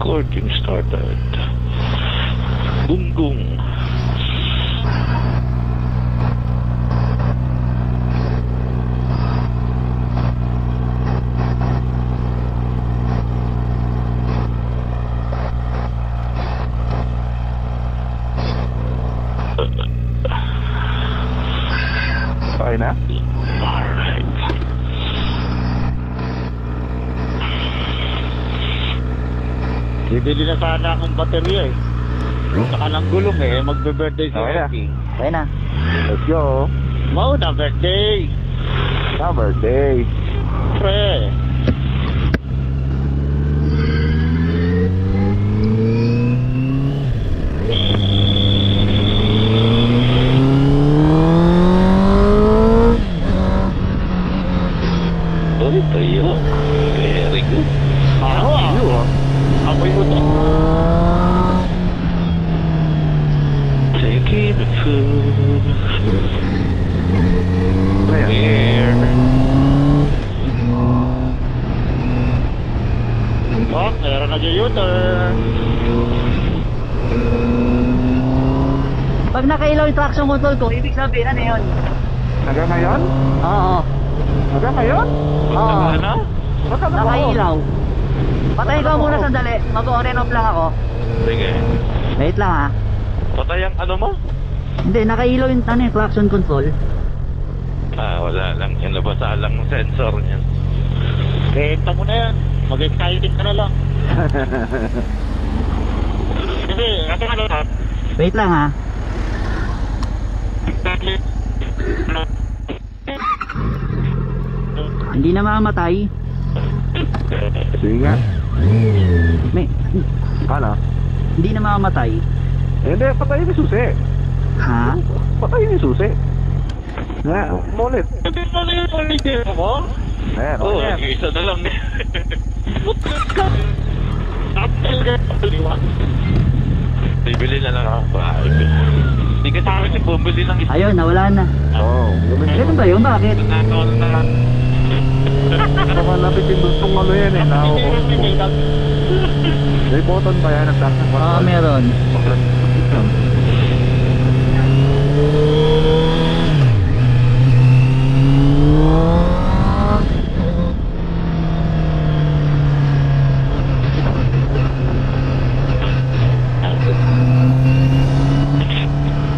Recording started. Gunggong. Okay na? Alright. Bibili na sana akong baterya eh. Saka ng gulong eh, magbe-birthday si Okay na. Epi. Okay na. Let's go. Mauna birthday! Na birthday. Pre! Uy, tayo. Very good. Ako ah! Amoy mo to. Taking the food. Ayan. Oh, meron na dyan U-turn. Pag nakailaw yung traction control ko, ibig sabihin ano yun? Hanggang ngayon? Oo. Hanggang ngayon? Oo. Ano? Baka na ako. Nakailaw. Patayin ko muna sandali. Mag-on and off lang ako. Sige. Wait lang ha. Patay ang ano mo? Hindi, nakailaw yung ano, yung traction control. Wala lang. Yung nabasa lang ng sensor niya. Benta mo na yan. Mag-excited ka na lang. Kasi, ano na? Wait lang ha. Hindi na mamamatay. Sige nga. May, Ano? hindi na mamamatay. Hindi, patayin yung susi. Ha? Patayin yung susi. Nga, mulit. Hindi mo na yung palitin mo? Ayan, Oo, okay. isa na lang. Bukas ka! Apple ka paliwa. Bibili na lang ako. Hindi kasi kami bumili ng isa. Ayun, nawala na. Oo. Ganun ba yun? Bakit? Nakakawala na lang. Baka lapit yung gustong ano yan eh. May button pa yan. Nagtakas pa. Oo, meron.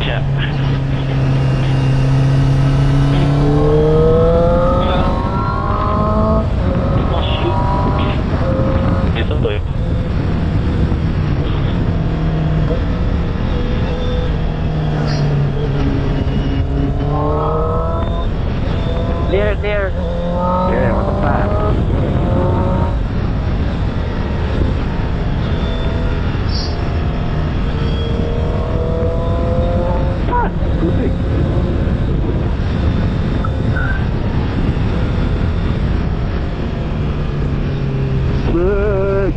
Yeah. Ito to eh. Clear, clear. Yeah, matok na. Susi. Look.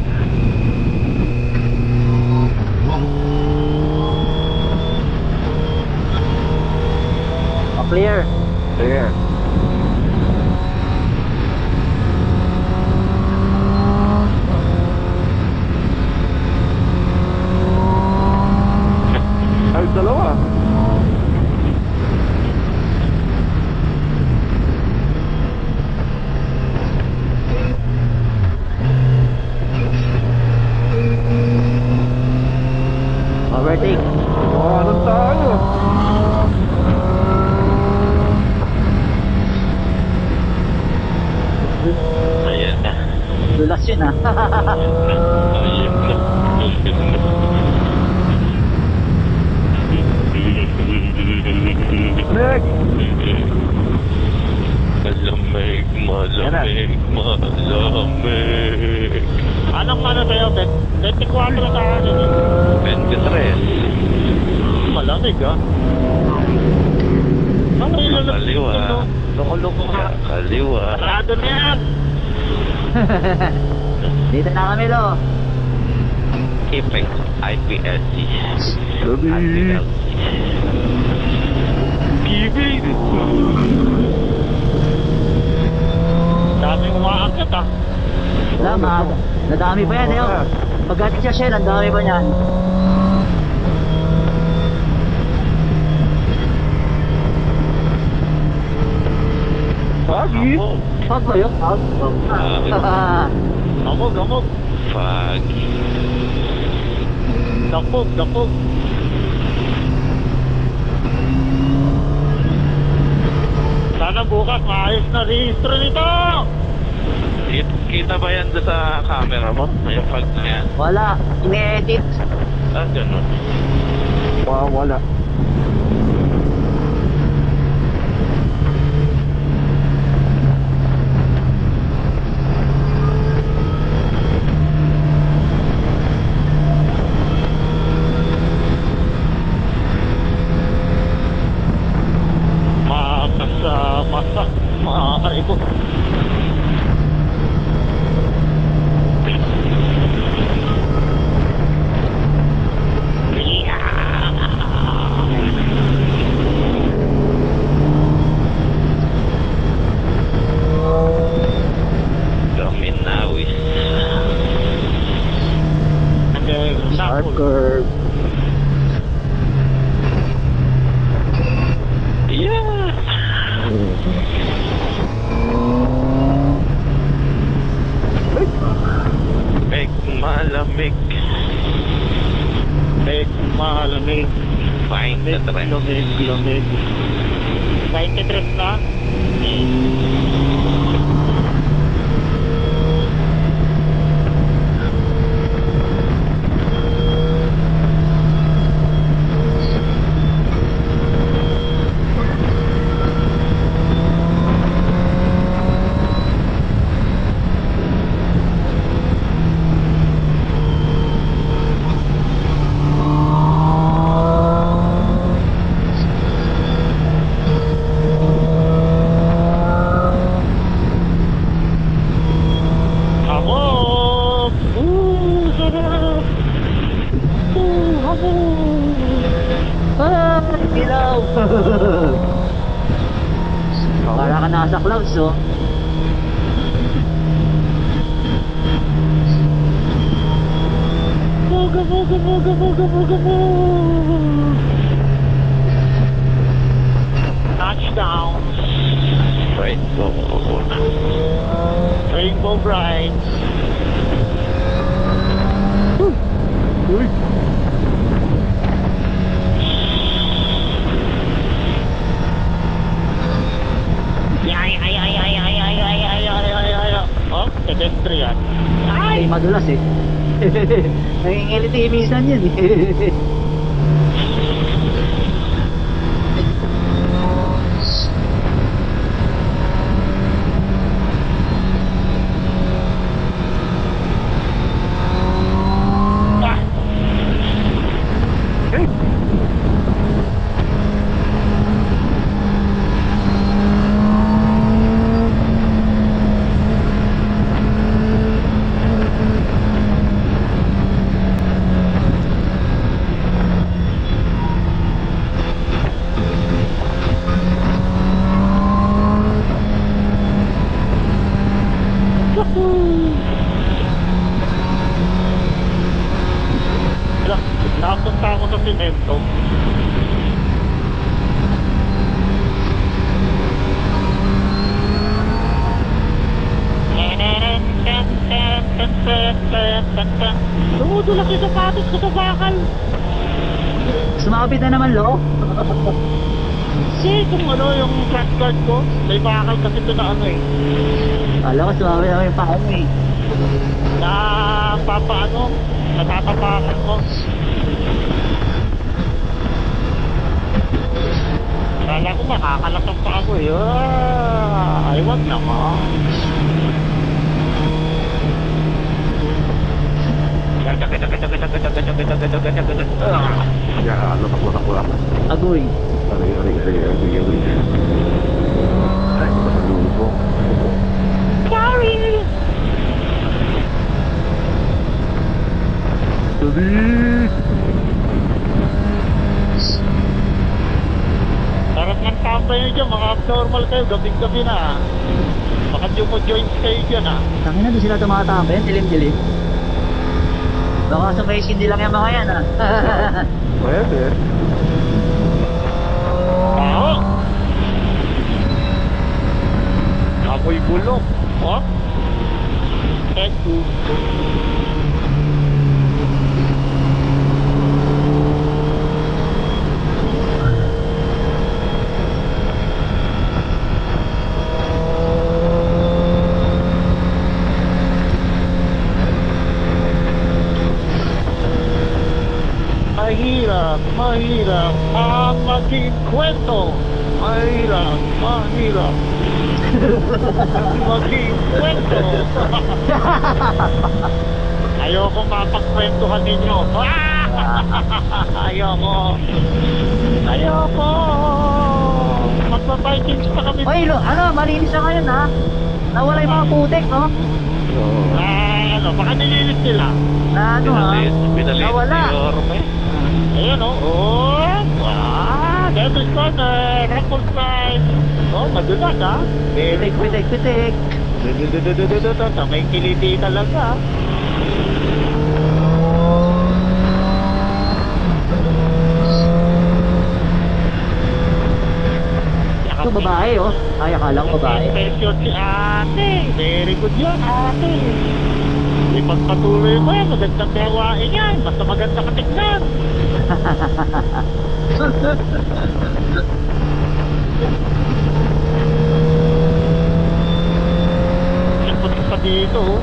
Clear. Sige. Ay, dalawa. Overtake. Ano tayo? Ayan na. Dulas yun ha. Ayan na. Next. Malamig, malamig, malamig. Anong ano sa'yo, 24 sa akin eh. 23. Malamig ah. Ano yung Kaliwa. loko-loko ka? Kaliwa. Sarado na yan! Dito na kami lo. Keeping IPSC. Sabi. IPLC. Giving. Daming umaakit ah. Salamat. Nadami pa yan eh. Oh. Pagdating sa Shell, ang dami ba niyan? Pagi? Pag ba yun? Pag? Gamog, gamog. Fuck. Dakog, dakog. Sana bukas maayos na rehistro nito. Kita ba yan doon sa camera mo? Yung fog na yan. Wala, ini-edit. Ah, ganun. Wala. Maaari ko. Gaminawis. Sharp curve. Yeah! Meg malamig. Meg malamig. Fine na trend. Lamig, lamig. 93 na. Hamog! Sarap! Hamog! Ah, ilaw! Para ka nasa clouds, oh. Moga, moga, moga, moga, moga, moga! Touchdown! Right, so. Rainbow Bright! Uy! Ay, ay, ay, ay, ay, ay, ay, ay, ay, ay, ay, ay. Oh, pedestrian. Ay, madulas eh. Nangingiliti minsan yan eh. Ah! Wala, nakapunta ako sa simento. Dumudulak yung sapatos ko sa bakal. Sumabit na naman, lo. Kasi kung ano yung flash guard ko, may bakal kasi ito na ano eh. Alam ko, sumabit na yung paa mo eh. Na papaano, natatapakan ko. Kala ko makakalakas pa ako eh. Ay, wag naman. Ya, ano takbo lang. Agoy. Aray. Ay, masalubong. Sorry! Dali! Sarap ng tambay nyo dyan, mga abnormal kayo, gabing-gabi na. Baka yung mo join kayo dyan ah. Tangina, doon sila tumatambay. Dilim-dilim. Baka sa may hindi lang yung mga yan, ha? Pwede. Oo. Amoy bulok. Oh. Eto. Mahirap ang maging kwento. Mahirap maging kwento. Ayoko mapagkwentuhan ninyo. Ayoko. Magpa-Vikings pa kami. Oy, malinis na ngayon, ha? Nawala yung mga putik, no? Baka nililis nila. Na ano, ha? Pinalis Nawala. ni Orme. Ayan o. Devil's Corner. Rumble Strike. Madulas ha. Pitik. Sa may kiliti talaga. Ito, babae, oh. Ay, akala ko babae. Special si ate. Very good yan ate. Ipagpatuloy mo yan. Magandang gawain yan. Basta maganda katignan. Punta pa dito oh.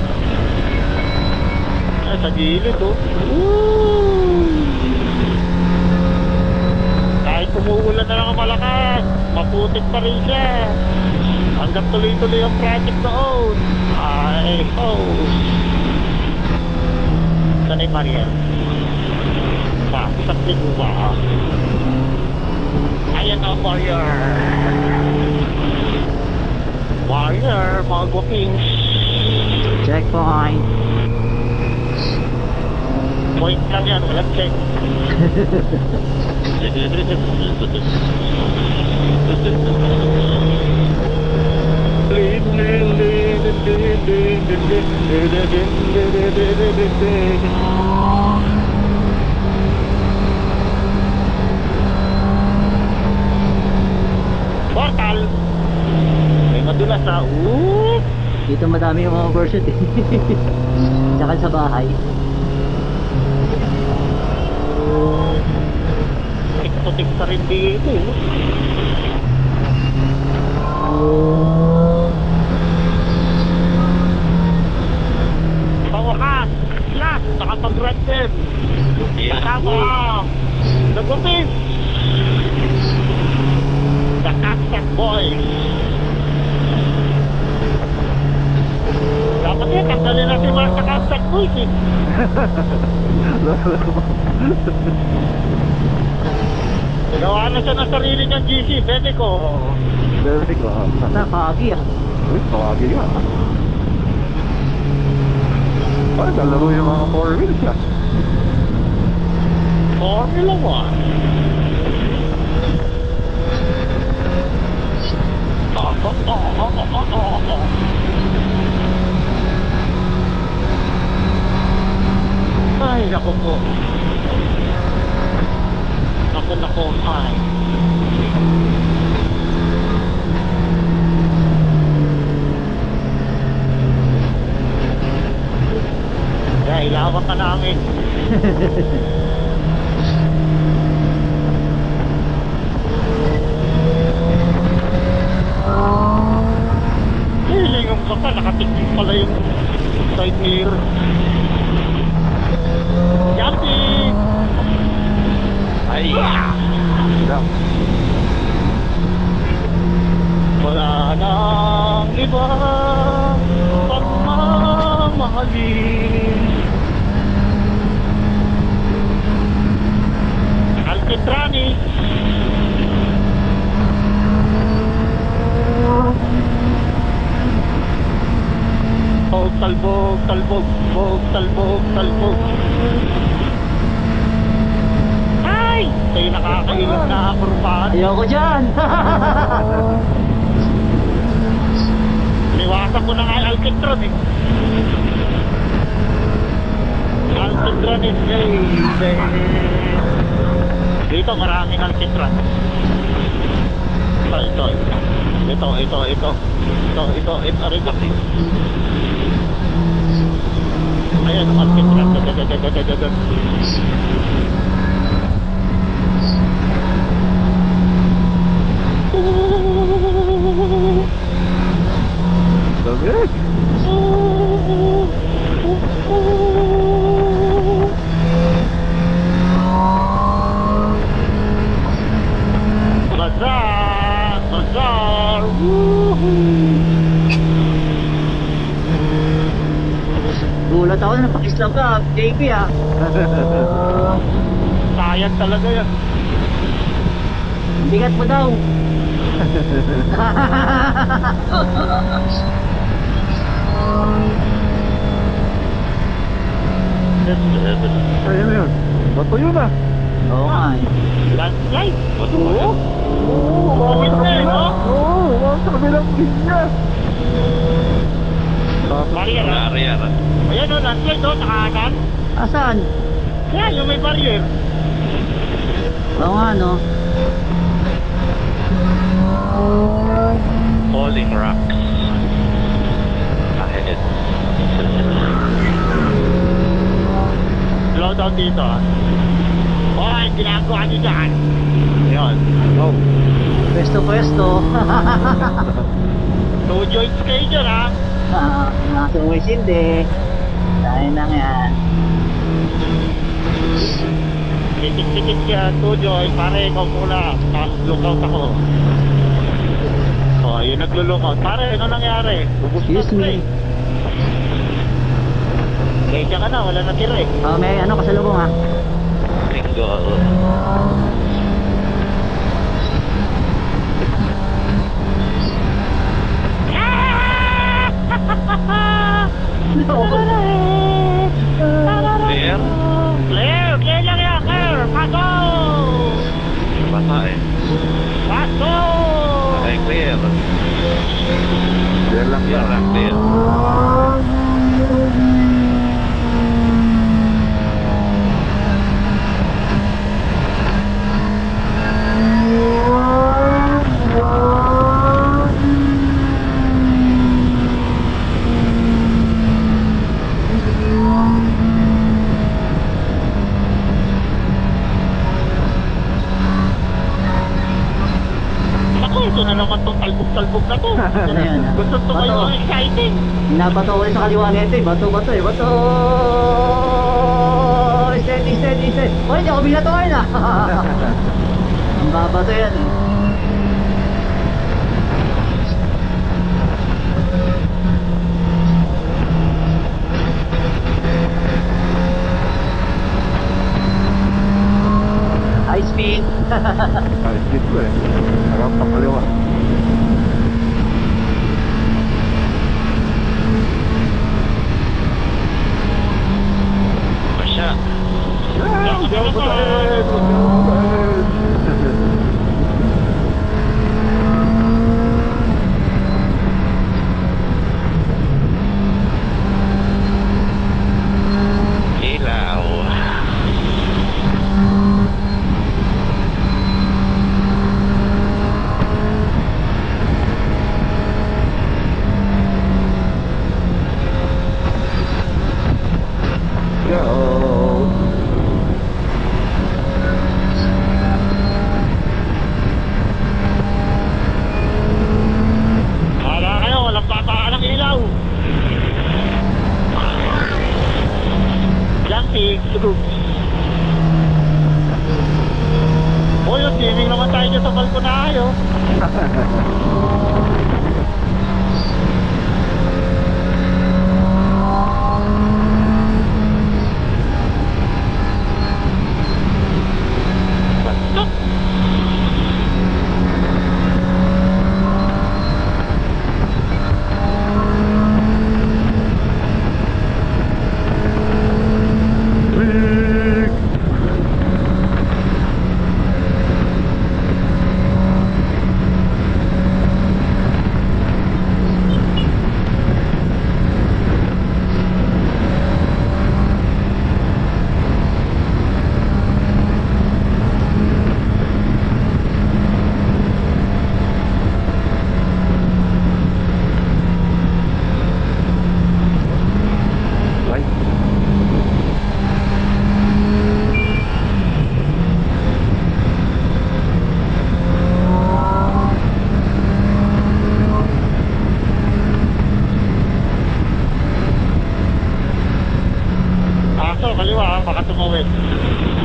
Ay, sa gilid oh. Kahit umuulan na lang ang malakas, maputik pa rin siya. Hanggang tuloy-tuloy ang project doon. Ay, Sanay Mariel. Isang liguwa. Ayan ang warrior. Warrior, mga Kings. Checkpoint. Point lang yan, walang check. Portal. May madulas na. Dito madami yung mga overshoot, eh. Tsaka sa bahay. Tik-to-tik pa rin dito. Pawakas. Last. Nakapag-render. Kasama. Nagupit. The Cactus Boys. Dapat yan, tanggalin na si Mark sa Cactus Boys eh. Gawa na siya ng sarili niyang GC, pwede ko. Very ko. Nakagi, ah. Uy, tawagi nga. Parang nalaro yung mga 4 wheels ah. Formula 1. Ay, naku po. Naku, ay. Kaya ilawak ka namin. Hilingam ka pa, nakatikling pala yung side mirror. Jumping! Ay! Yeah. Wala nang iba pagmamahalin. Alpitrani. Talbog, talbog, talbog, talbog. Ay! Kayo nakakailang na aprubahan. Ayoko dyan. Niwasan ko na nga yung Alcatron eh. Alcitran is gay. Dito maraming alcitran. Ito. Ayan, alcitran. Lamig. Bazaar! Gulat ako na napakislam ka, JP ah. Sayang talaga yan. Bigat mo daw. Ayun na yun. Bato yun ah. Oo nga eh. Landslide! Bato ba yan? Bumit na eh, no? Oo, sa kabilang linya. Barrier, ah. Barrier. Ayan o, landslide o, sa kanan. Asan? Yan, yung may barrier. Oo nga no. Falling rocks. Ahead. Slow down dito, ah. Hoy, ginagawa niyo dyan. Yan. Oh. Pwesto. Two joints kayo dyan, ha? Nasa hindi. Dahil lang yan. Titik-titik yan, two joints. Pare, ikaw muna. Lookout ako. Oh, yun naglo-lookout. Pare, ano nangyari? Excuse me. Kaya ka na, wala na tira eh. Oh, may ano kasalubong ha. Single. Clear? Clear lang yan, clear. Paso! Basa eh. Paso! Ay, clear. Yan lang Clear lang, clear. Ako, ito na naman itong talbog-talbog na to. Ano yan? Gusto ko Bato. yung exciting. Nabato ko rin sa kaliwa nito eh. Bato. Steady. Hoy, di ako binatuin ah. Ang babato yan eh. High speed. Ay, dito eh. Harap pa kaliwa. Masya. Huwag ka matahin! baka tumawid.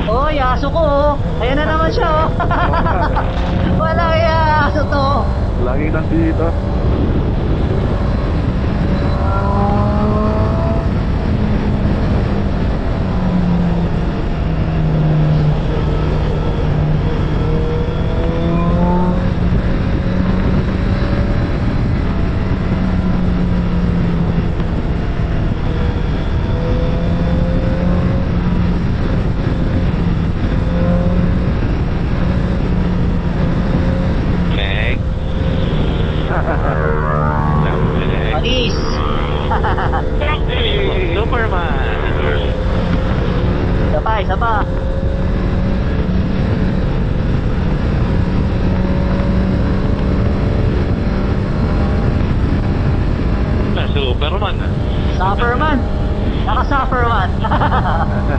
Oh, yaso ko oh. Ayan na naman siya oh. Walang yaso to. Lagi nandito. Meg. Meg. Panis. Superman. Isa pa. Superman. Sufferman. Naka-sufferman.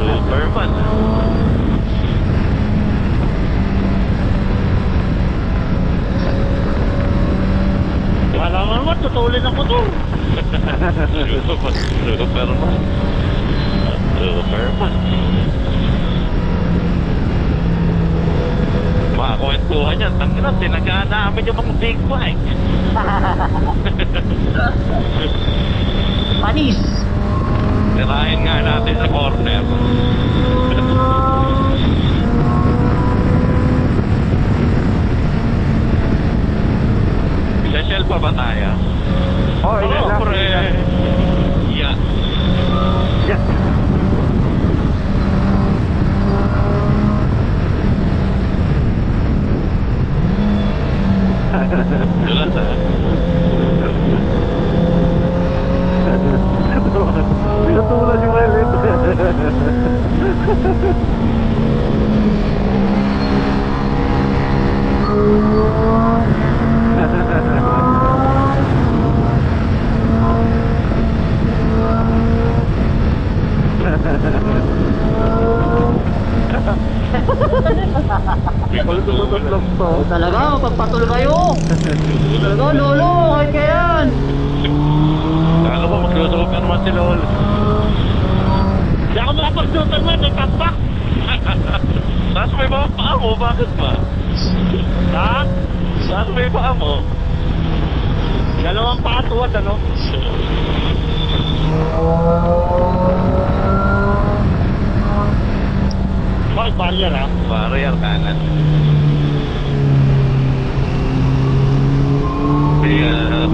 Superman. Wala mo naman, tutulin ang motor. Superman. Superman. Mga kwentuhan yan. Tangina, tinagaan namin yung mga big bike. Panis. Tirahin nga natin sa corner. Sa Shell pa ba tayo? Oh, yan lang. pre. Yeah. Yes. Dulas ah. Pinatulan yung elit. Pagtutulog lang to. Talaga, pagpatul kayo. Talaga, lolo, kahit kayan. Kala ko magsusuper naman si Lolo. Hindi ako makapag-dutan mo, may tapak. Saan may mga paa mo? Bakit ba? Ha? Saan may paa mo? Dalawang patuwad, ano? Bakit barrier, ha? Barrier kanan. Yeah.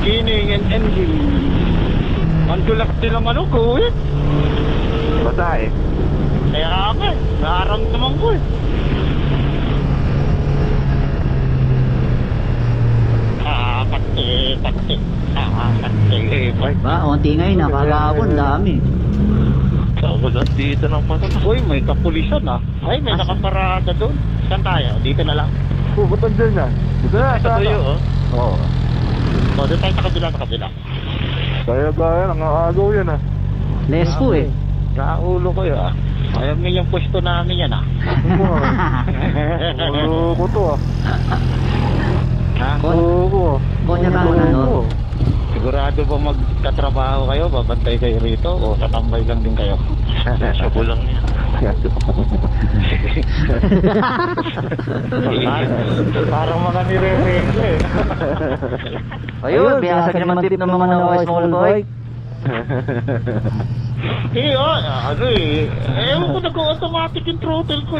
Kining and engine. Ang tulak din ang ano ko, eh. Basta eh. Kaya ako, eh. Nararamdaman ko, eh. Pati. Ba, onti ngayon, nakagapon, dami. Tapos at dito ng patas. Uy, may kapulisan, ah. Ay, may nakaparada doon. Saan tayo? Dito na lang. Pupuntan dyan yan. Dito na, Sa tuyo, oh. Oo. O, doon tayo sa kabila. Kaya gaya, nangangagaw yan ah. Less po eh. Naulo ko yun, ah. Ayaw nga yung pwesto namin yan, ah. Ulo ko to ah. Ha? Ulo ko ah. Konya ka na, no? Sigurado ba magtatrabaho kayo? Babantay kayo rito? O tatambay lang din kayo? Sabo lang yan. Parang mga nire-regla, eh. Ayun, binasag naman tip ng mga nawa small boy. Eh, ano eh. Ewan ko nag-automatic yung throttle ko.